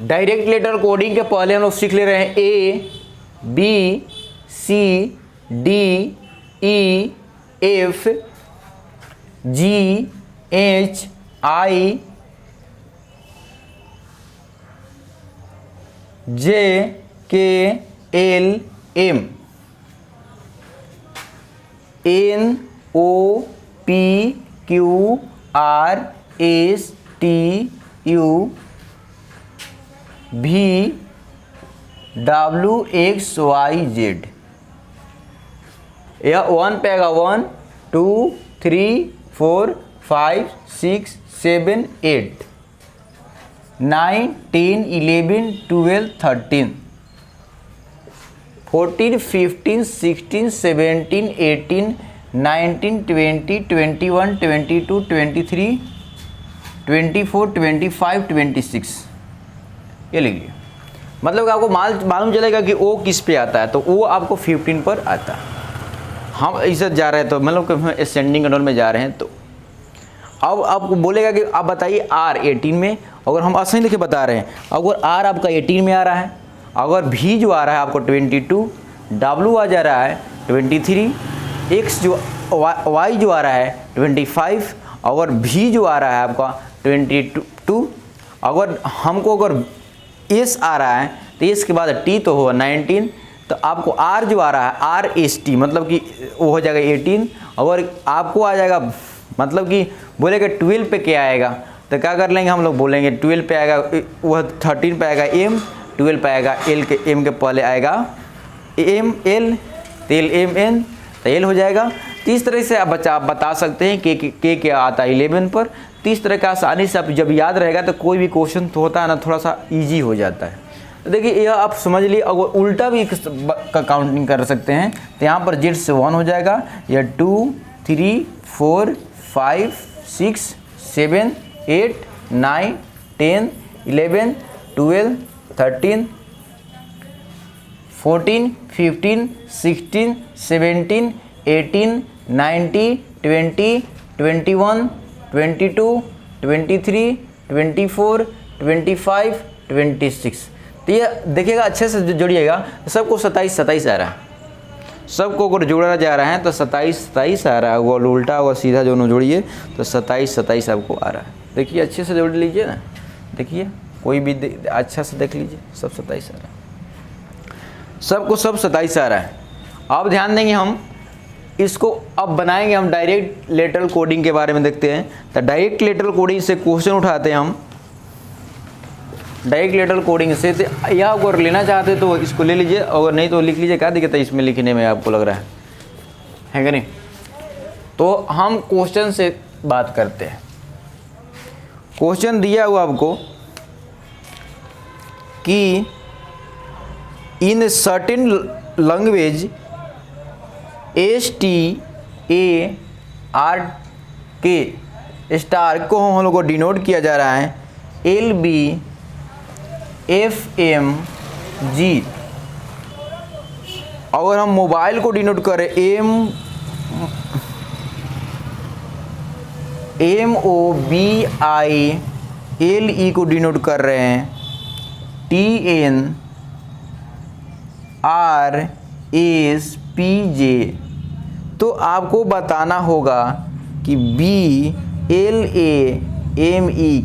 Direct letter coding के पहले हम लोग सीख ले रहे हैं A B C D E F G H I J K L M N O P Q R S T U V W X Y Z. यह 1 पे आएगा 1 2 3 4 5 6 7 8 9 10 11 12 13 14 15 16 17 18 19 20 21 22 23 24 25 26 ये लिखिए। मतलब कि आपको मालूम चलेगा कि ओ किस पे आता है, तो ओ आपको 15 पर आता है। हम इसे जा रहे हैं तो मतलब कि हम असेंडिंग कंट्रोल में जा रहे हैं, तो अब आपको बोलेगा कि आप बताइए आर 18 में, अगर हम असही लिखे बता रहे हैं, अगर आर आपका 18 में आ रहा है, अगर भी जो आ रहा है आपको 22, डब्ल्यू आ जा रहा है 23, एक्स जो वाई जो आ रहा है 25, अगर भी जो आ रहा है आपका 22, अगर हमको अगर एस आ रहा है तो एस के बाद टी तो होगा 19, तो आपको आर जो आ रहा है आर एस टी मतलब कि वो हो जाएगा 18। अगर आपको आ जाएगा मतलब कि बोलेगा 12 पे क्या आएगा, तो क्या कर लेंगे हम लोग, बोलेंगे 12 पे आएगा वह 13 पे आएगा एम, 12 पे आएगा एल के, एम के पहले आएगा एम एल, तेल एम एन, तो एल हो जाएगा। तो इस तरह से आप बता सकते हैं के क्या आता है 11 पर। तो इस तरह का आसानी से आप जब याद रहेगा तो कोई भी क्वेश्चन तो होता है ना, थोड़ा सा इजी हो जाता है। तो देखिए यह आप समझ लिए। अगर उल्टा भी का काउंटिंग कर सकते हैं तो यहाँ पर जेड से 1 हो जाएगा, या 2 3 4 5 6 7 8 9 10 11 12 13 14 15 16 17 18 19 20 21 22 23 24 25 26। तो ये देखिएगा अच्छे से जोड़िएगा, सबको 27 27 आ रहा है, सबको अगर जोड़ा जा रहा है तो 27 27 आ रहा है। वो उल्टा और सीधा दोनों जोड़िए तो 27 27 आपको आ रहा है। देखिए अच्छे से जोड़ लीजिए ना, देखिए कोई भी अच्छा से देख लीजिए, सब 27 आ रहा है, सबको सब 27 आ रहा है। अब ध्यान देंगे हम इसको, अब बनाएंगे हम डायरेक्ट लेटरल कोडिंग के बारे में देखते हैं। तो डायरेक्ट लेटरल कोडिंग से क्वेश्चन उठाते हैं हम, डायरेक्ट लेटरल कोडिंग से। तो यह अगर लेना चाहते तो इसको ले लीजिए, अगर नहीं तो लिख लीजिए, क्या दिक्कत है इसमें लिखने में आपको लग रहा है कि नहीं। तो हम क्वेश्चन से बात करते हैं। क्वेश्चन दिया हुआ आपको कि in certain language STAR star को हम लोग को डिनोट किया जा रहा है LBFMG। अगर हम मोबाइल को डिनोट करें MOBILE को डिनोट कर रहे हैं TNRSPJ, तो आपको बताना होगा कि BLAME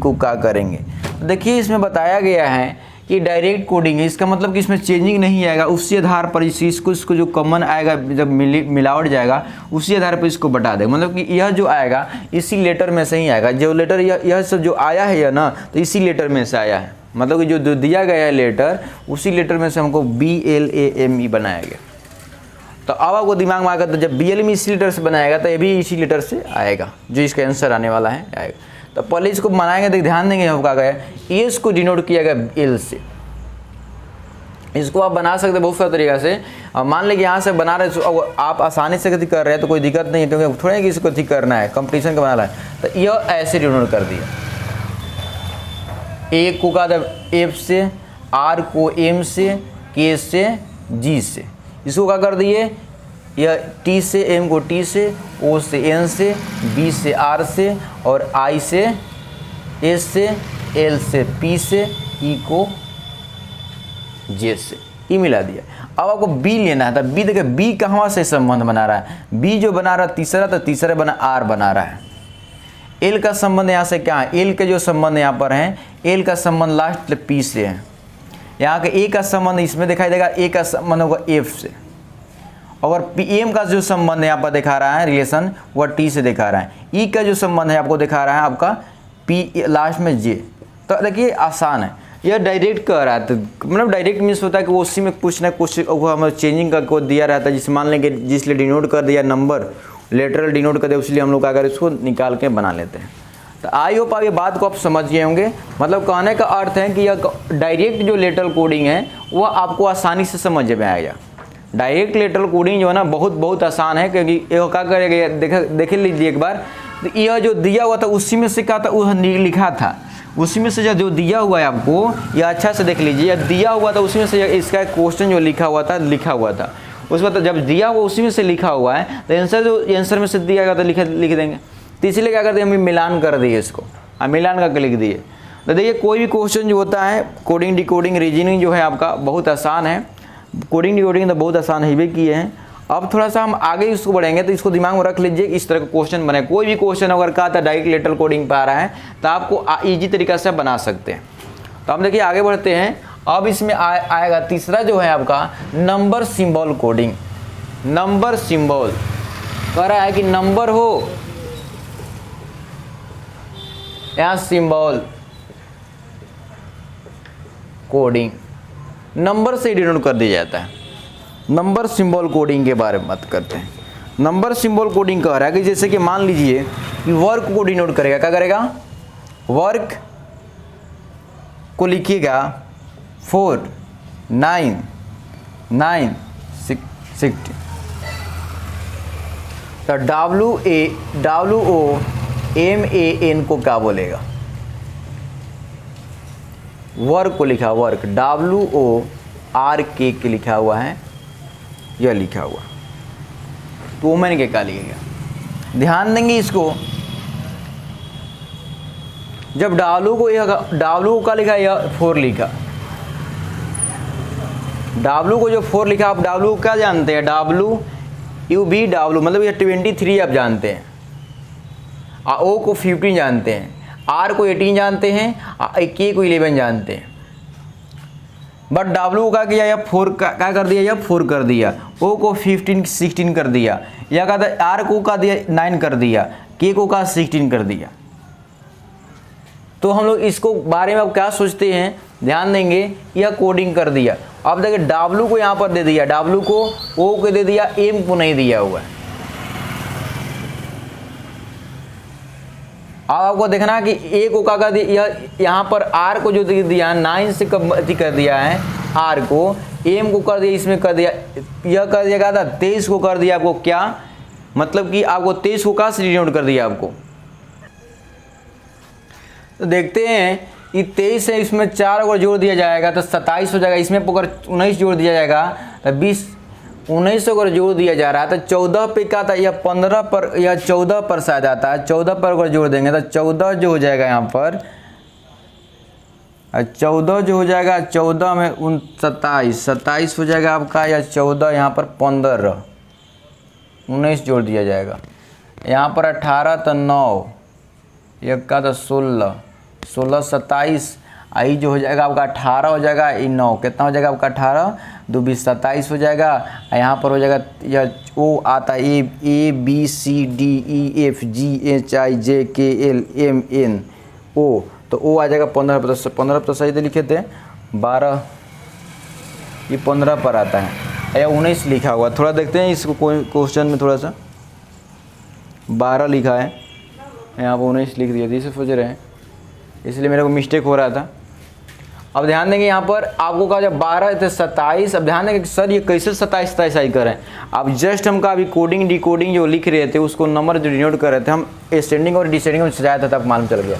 को क्या करेंगे। देखिए इसमें बताया गया है कि डायरेक्ट कोडिंग है, इसका मतलब कि इसमें चेंजिंग नहीं आएगा, उसी आधार पर इसको जो कॉमन आएगा जब मिलावट जाएगा उसी आधार पर इसको बता देगा। मतलब कि यह जो आएगा इसी लेटर में से ही आएगा, जो लेटर यह सब जो आया है ना, तो इसी लेटर में से आया है। मतलब कि जो दिया गया है लेटर उसी लेटर में से हमको BLAME बनाया गया। तो अब आपको दिमाग में आएगा, तो जब BLAME इसी लेटर से बनाएगा तो ये भी इसी लेटर से आएगा, जो इसका आंसर आने वाला है आएगा। तो पहले इसको बनाएंगे तो ध्यान देंगे हम क्या गया, एस को डिनोट किया गया एल से। इसको आप बना सकते हैं बहुत सारे तरीका से। मान लें कि यहाँ से बना रहे तो आप आसानी से कथी कर रहे हैं तो कोई दिक्कत नहीं है, क्योंकि थोड़ा कि इसको कथी करना है, कंपटीशन का बनाना है। तो यह ऐसे डिनोट कर दिया, ए को का एफ से, आर को एम से, के से, जी से, इसको क्या कर दिए, यह टी से, एम को टी से, ओ से एन से, बी से आर से, और आई से एस से, एल से पी से, ई को जे से, ई मिला दिया। अब आपको बी लेना है, तो बी देखिए बी कहाँ से संबंध बना रहा है, बी जो बना रहा है तीसरा, तो तीसरा बना आर बना रहा है। एल का संबंध यहाँ से क्या है, एल के जो संबंध यहाँ पर हैं, एल का संबंध लास्ट पी से है। यहाँ के ए का संबंध इसमें दिखाई देगा, ए का संबंध होगा एफ से, और पी एम का जो संबंध यहाँ पर दिखा रहा है रिलेशन वह टी से दिखा रहा है। ई का जो संबंध है आपको दिखा रहा है आपका पी लास्ट में जे। तो देखिए आसान है, यह डायरेक्ट कर रहा है, तो मतलब डायरेक्ट मीन्स होता है कि वो उसी में कुछ ना कुछ वो हम चेंजिंग का कोड दिया रहता है, जिस मान लेंगे जिसलिए डिनोट कर दिया नंबर, लेटरल डिनोट कर दिया, इसलिए हम लोग अगर इसको निकाल के बना लेते हैं। तो आई होप आप ये बात को आप समझ गए होंगे। मतलब कहने का अर्थ है कि यह डायरेक्ट जो लेटरल कोडिंग है वह आपको आसानी से समझ में आएगा। डायरेक्ट लेटरल कोडिंग जो है ना बहुत आसान है, क्योंकि यह क्या करेगा देख लीजिए एक बार, तो यह जो दिया हुआ था उसी में से क्या था वह लिखा था, उसी में से जो दिया हुआ है आपको यह अच्छा से देख लीजिए, यह दिया हुआ था उसी में से इसका क्वेश्चन जो लिखा हुआ था उसके बाद जब दिया हुआ उसी में से लिखा हुआ है, तो आंसर में से दिया गया तो लिख देंगे। तो इसीलिए क्या करते हैं हम मिलान कर दिए इसको, मिलान करके लिख दिए। तो देखिए कोई भी क्वेश्चन जो होता है कोडिंग डिकोडिंग रीजनिंग जो है आपका बहुत आसान है, कोडिंग डिकोडिंग तो बहुत आसान ही भी किए हैं। अब थोड़ा सा हम आगे इसको बढ़ेंगे, तो इसको दिमाग में रख लीजिए इस तरह का क्वेश्चन बने। कोई भी क्वेश्चन अगर कहा था डायरेक्ट लेटरल कोडिंग पे आ रहा है तो आपको ईजी तरीका से बना सकते हैं। तो हम देखिए आगे बढ़ते हैं। अब इसमें आएगा तीसरा जो है आपका number symbol coding. Number symbol कह रहा है कि नंबर हो या सिंबल कोडिंग, नंबर से डिनोट कर दिया जाता है। नंबर सिंबल कोडिंग के बारे में बात करते हैं। नंबर सिंबल कोडिंग कह रहा है कि जैसे कि मान लीजिए कि वर्क को डिनोट करेगा, क्या करेगा, वर्क को लिखिएगा 4 9 9 60। तो WOMAN को क्या बोलेगा, वर्क को लिखा, वर्क WORK के लिखा हुआ है, यह लिखा हुआ, तो वोमेन के क्या लिखेगा। ध्यान देंगे इसको, जब W का लिखा यह 4 लिखा, W को जो 4 लिखा, आप W क्या जानते हैं, WUBW मतलब यह 23 आप जानते हैं, O को 15 जानते हैं, R को 18 जानते हैं, K को 11 जानते हैं। बट W का किया या 4 क्या कर दिया, या 4 कर दिया, O को 15 16 कर दिया, या कहता है R को का दिया 9 कर दिया, K को का 16 कर दिया। तो हम लोग इसको बारे में अब क्या सोचते हैं, ध्यान देंगे, यह कोडिंग कर दिया। अब देखिए W को यहाँ पर दे दिया, W को O को दे दिया, M को नहीं दिया हुआ है। अब आपको देखना कि A को क्या कर दिया, यहाँ पर R को जो दिया 9 से कर दिया है, R को M को कर दिया, इसमें कर दिया, यह कर दिया क्या था 23 को कर दिया आपको, क्या मतलब कि आपको 23 को कहाँ से डिनोट कर दिया आपको। तो देखते हैं कि 23 है, इसमें 4 अगर जोड़ दिया जाएगा तो 27 हो जाएगा, इसमें अगर 19 जोड़ दिया जाएगा तो 20, 19 अगर जोड़ दिया जा रहा है तो 14 पे क्या था, यह 15 पर या 14 पर शायद आता है, 14 पर अगर जोड़ देंगे तो 14 जो हो जाएगा यहाँ पर, 14 जो हो जाएगा, 14 में 27 हो जाएगा आपका, या 14 यहाँ पर 15, 19 जोड़ दिया जाएगा, यहाँ पर 18 तो 9, एक का तो 16 27, आई जो हो जाएगा आपका 18 हो जाएगा, ये 9 कितना हो जाएगा आपका 18 2 20 27 हो जाएगा। यहाँ पर हो जाएगा यह ओ आता है ABCDEFGHIJKLMNO, तो ओ आ जाएगा 15 पर सही तो लिखे थे 12, ये 15 पर आता है, या 19 लिखा हुआ, थोड़ा देखते हैं इसको क्वेश्चन में, थोड़ा सा 12 लिखा है, यहाँ पर 19 लिख दिया, इसे सोच रहे हैं, इसलिए मेरे को मिस्टेक हो रहा था। अब ध्यान देंगे यहाँ पर आपको कहा जब 12 थे 27, अब ध्यान देंगे कि सर ये कैसे 27 आई करें। अब जस्ट हमका अभी कोडिंग डिकोडिंग जो लिख रहे थे उसको नंबर जो डिनोट कर रहे थे, हम असेंडिंग और डिसेंडिंग में सजाया था, तब मालूम चल गया।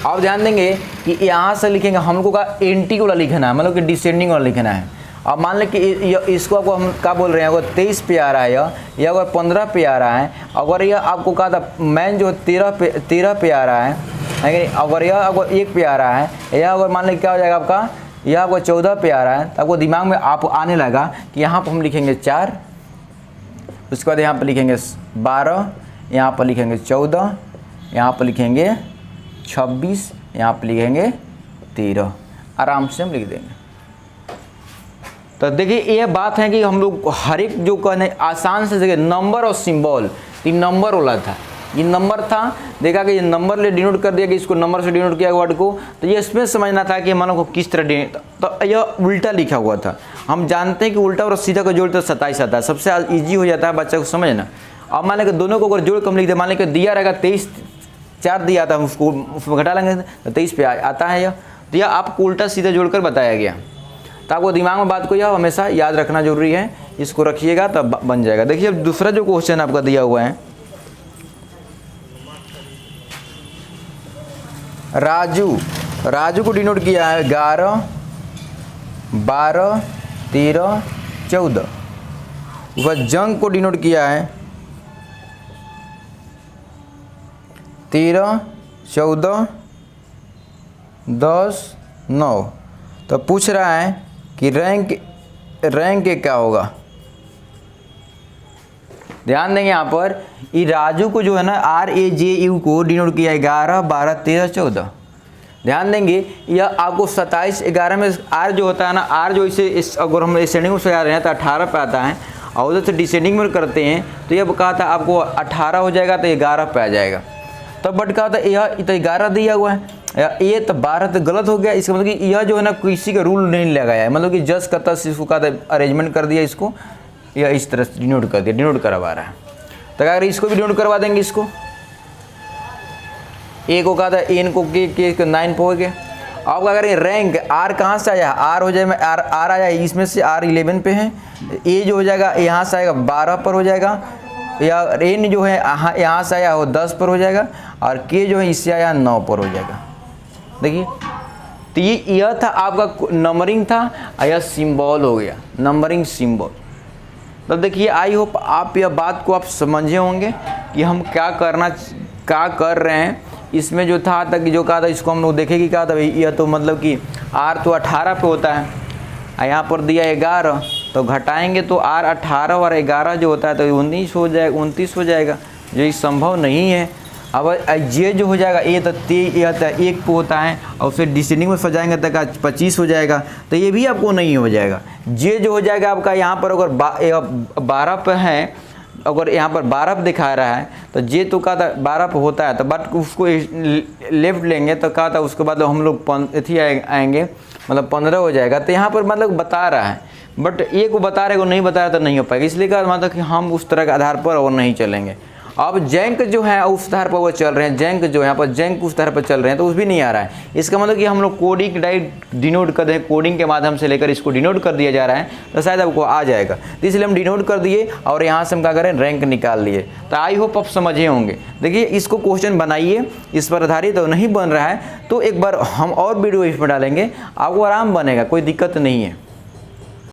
अब ध्यान देंगे कि यहाँ से लिखेंगे, हमको का एंटी वाला लिखना है, मतलब कि डिसेंडिंग वाला लिखना है। अब मान लें कि इसको आपको हम क्या बोल रहे हैं, अगर 23 पे आ रहा है या अगर 15 पे आ रहा है, अगर यह आपको कहा था मैन जो 13 पे आ रहा है, है कि नहीं। अगर यह अगर 1 पे आ रहा है, यह अगर मान लीजिए क्या हो जाएगा आपका, यह आपको 14 पे आ रहा है, तो आपको दिमाग में आप आने लगा कि यहाँ पर हम लिखेंगे 4, उसके बाद यहाँ पर लिखेंगे 12, यहाँ पर लिखेंगे 14, यहाँ पर लिखेंगे 26, यहाँ पर लिखेंगे 13, आराम से हम लिख देंगे। तो देखिए ये बात है कि हम लोग हर एक जो कहने आसान से जगह नंबर और सिंबल, 3 नंबर वाला था, ये नंबर था, देखा कि ये नंबर ले डिनोट कर दिया कि इसको नंबर से डिनोट किया वर्ड को, तो ये इसमें समझना था कि मानो को किस तरह तो यह उल्टा लिखा हुआ था। हम जानते हैं कि उल्टा और सीधा को जोड़ तो 27 आता है, सबसे ईजी हो जाता है बच्चा को समझना। अब मान लें दोनों को अगर जोड़ कम लिख दे, मान लें दिया रहेगा 23, 4 दिया था, उसको उसमें घटा लेंगे तो 23 पे आता है यह, तो यह आपको उल्टा सीधा जोड़कर बताया गया। तो आपको दिमाग में बात को यह हमेशा याद रखना जरूरी है, इसको रखिएगा तब बन जाएगा। देखिए अब दूसरा जो क्वेश्चन आपका दिया हुआ है, राजू को डिनोट किया है 11, 12, 13, 14। वह जंग को डिनोट किया है 13, 14, 10, 9। तो पूछ रहा है कि रैंक क्या होगा। ध्यान देंगे यहाँ पर, ये राजू को जो है ना RAJU को डिनोट किया है 11, 12, 13, 14। ध्यान देंगे यह आपको 27, 11 में R जो होता है ना, R जो इसे अगर हम असेंडिंग में सजा रहे हैं तो 18 पे आता है, और उधर से डिसेंडिंग में करते हैं तो यह कहा था आपको 18 हो जाएगा तो 11 पे आ जाएगा। तब बट कहा था यह तो 11 दिया हुआ है, ये तो 12 तो गलत हो गया। इसका मतलब कि यह जो है ना किसी का रूल नहीं लगाया है, मतलब कि जस्ट का तस इसको कहा था अरेंजमेंट कर दिया, इसको यह इस तरह से डिनोट कर दिया, डिनोट करवा रहा है। तो अगर इसको भी डिनोट करवा देंगे, इसको ए को कहा था एन को के 9 पे हो गया। अब क्या करें, रैंक R कहाँ से आया, R हो जाएगा, R आया इसमें से, R 11 पे है, ए जो हो जाएगा यहाँ से आएगा 12 पर हो जाएगा, या एन जो है यहाँ से आया वो 10 पर हो जाएगा, और के जो है इससे आया 9 पर हो जाएगा। देखिए तो यह था आपका नंबरिंग था, यह सिंबल हो गया, नंबरिंग सिंबल। तो देखिए आई होप आप यह बात को आप समझे होंगे कि हम क्या कर रहे हैं। इसमें जो था तक जो कहा था इसको हम लोग देखे कि कहा था भाई यह तो मतलब कि R तो 18 पे होता है, यहाँ पर दिया 11, तो घटाएंगे तो R 18 और 11 जो होता है तो 29 हो जाएगा, 29 हो जाएगा, जो ये संभव नहीं है। अब जे जो हो जाएगा ये तो 1 पे होता है, और फिर डिसेंडिंग में सजाएंगे तक 25 हो जाएगा, तो ये भी आपको नहीं हो जाएगा। जे जो हो जाएगा आपका यहाँ पर अगर 12 पे है, अगर यहाँ पर 12 पे दिखा रहा है तो जे तो कहा था 12 पे होता है, तो बट उसको लेफ्ट लेंगे तो कहा था उसके बाद हम लोग आएंगे मतलब 15 हो जाएगा। तो यहाँ पर मतलब बता रहा है, बट ये को बता रहे को नहीं बता रहा तो नहीं हो पाएगा, इसलिए कहा मतलब कि हम उस तरह के आधार पर और नहीं चलेंगे। अब जैंक जो है उस आधार पर वो चल रहे हैं, जैंक जो है यहाँ पर जैंक उस तरह पर चल रहे हैं, तो उस भी नहीं आ रहा है। इसका मतलब कि हम लोग कोडिंग डायरेक्ट डिनोट कर दें, कोडिंग के माध्यम से लेकर इसको डिनोट कर दिया जा रहा है, तो शायद आपको आ जाएगा। तो इसलिए हम डिनोट कर दिए और यहाँ से हम क्या करें, रैंक निकाल लिए। तो आई होप आप समझे होंगे। देखिए इसको क्वेश्चन बनाइए, इस पर आधारित तो नहीं बन रहा है तो एक बार हम और वीडियो इसमें डालेंगे, आपको आराम बनेगा, कोई दिक्कत नहीं है।